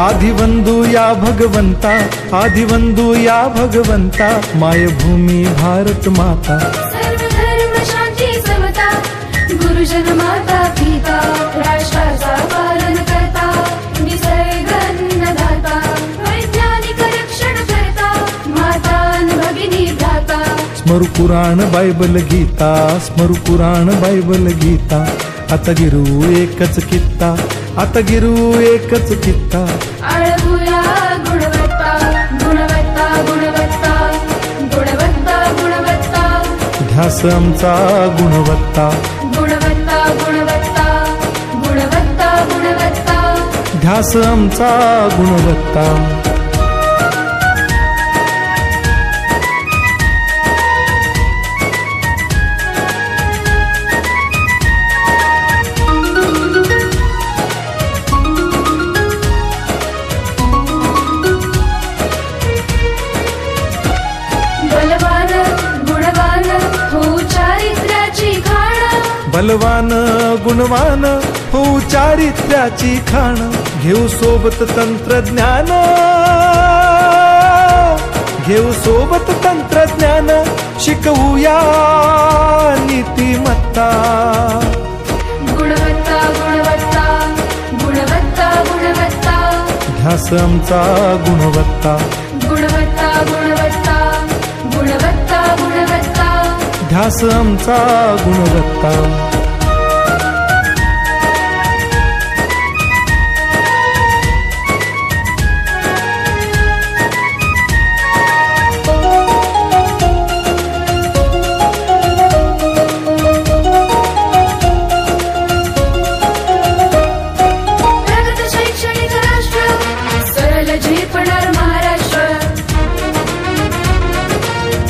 आदिवंदू या भगवंता, आदिवंदू या भगवंता, मायभूमी भारत माता। सर्व धर्म शांती समता, गुरुजन माता पिता, राष्ट्राचा पालन करता, निसर्ग अन्नदाता, वैज्ञानिक रक्षण करता, माता भगिनी भ्राता। स्मरू पुराण बायबल गीता, स्मरू पुराण बायबल गीता, आता गिरू एकच कित्ता, आता गिरू एकच कित्ता। आळवूया गुणवत्ता, गुणवत्ता, गुणवत्ता, गुणवत्ता, गुणवत्ता, ध्यास आमचा गुणवत्ता, गुणवत्ता, गुणवत्ता, गुणवत्ता, गुणवत्ता, ध्यास आमचा गुणवत्ता। बलवान गुणवान हो चारित्र्याची खाण, घेऊ सोबत तंत्रज्ञान, घेऊ सोबत तंत्रज्ञान, शिकवूया नीतिमत्ता। गुणवत्ता, गुणवत्ता, गुणवत्ता, गुणवत्ता, ध्यास आमचा गुणवत्ता, गुणवत्ता, गुणवत्ता, गुणवत्ता, गुणवत्ता, ध्यास आमचा गुणवत्ता।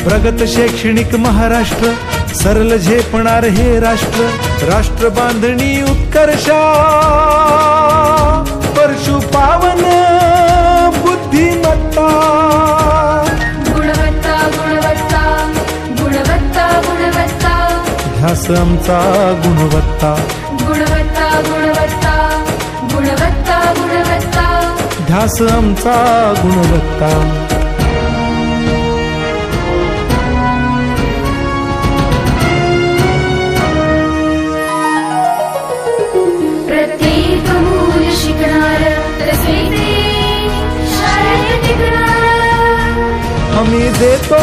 प्रगत शैक्षणिक महाराष्ट्र, सरल झेपणार हे राष्ट्र, राष्ट्र बांधणी उत्कर्षा, परशु पावन बुद्धिमत्ता। गुणवत्ता, गुणवत्ता, गुणवत्ता, गुणवत्ता, ध्यास आमचा गुणवत्ता, गुणवत्ता, गुणवत्ता, गुणवत्ता, गुणवत्ता, ध्यास आमचा गुणवत्ता। प्रत्येक मूल शिकणार, रसविते शाळेत टिकणार। हमी देतो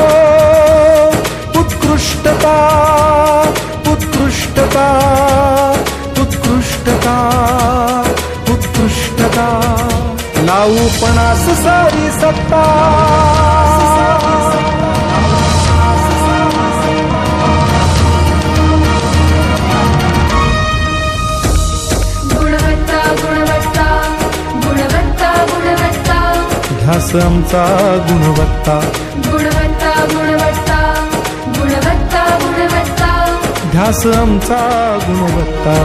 उत्कृष्टता, उत्कृष्टता, उत्कृष्टता, उत्कृष्टता, लावू पणास सारी सत्ता। गुणवत्ता, गुणवत्ता, गुणवत्ता, गुणवत्ता, ध्यास आमचा गुणवत्ता, गुणवत्ता, गुणवत्ता, गुणवत्ता, गुणवत्ता, ध्यास आमचा गुणवत्ता।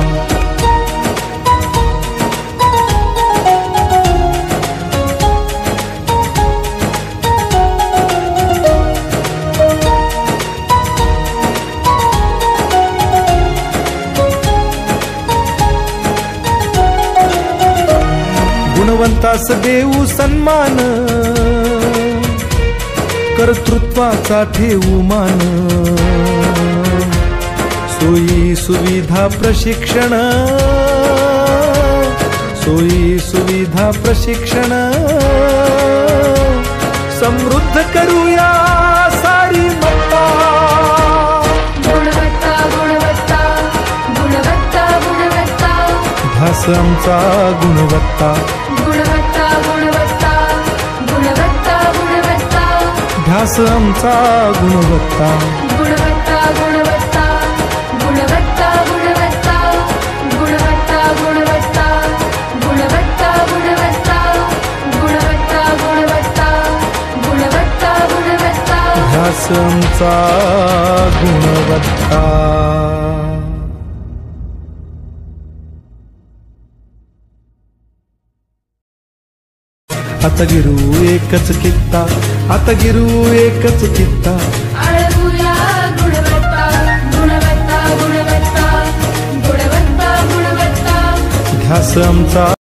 गुणवंतास देऊ सन्मान, कर्तृत्वाचा ठेवू मान, सोयी सुविधा प्रशिक्षण, सोयी सुविधा प्रशिक्षण, समृद्ध करूया सारी मत्ता। गुणवत्ता, गुणवत्ता, गुणवत्ता, गुणवत्ता, ध्यास आमचा गुणवत्ता, गुणवत्ता, गुणवत्ता, गुणवत्ता, गुणवत्ता, ध्यास आमचा गुणवत्ता। गुणवत्ता, गुणवत्ता, गुणवत्ता, गुणवत्ता, गुणवत्ता, गुणवत्ता, गुणवत्ता, गुणवत्ता, गुणवत्ता, गुणवत्ता, गुणवत्ता, गुणवत्ता, ध्यास आमचा गुणवत्ता। आता गिरू एकच कित्ता, आता गिरू एकच कित्ता। आळवूया गुणवत्ता, गुणवत्ता, गुणवत्ता, गुणवत्ता, गुणवत्ता, ध्यास आमचा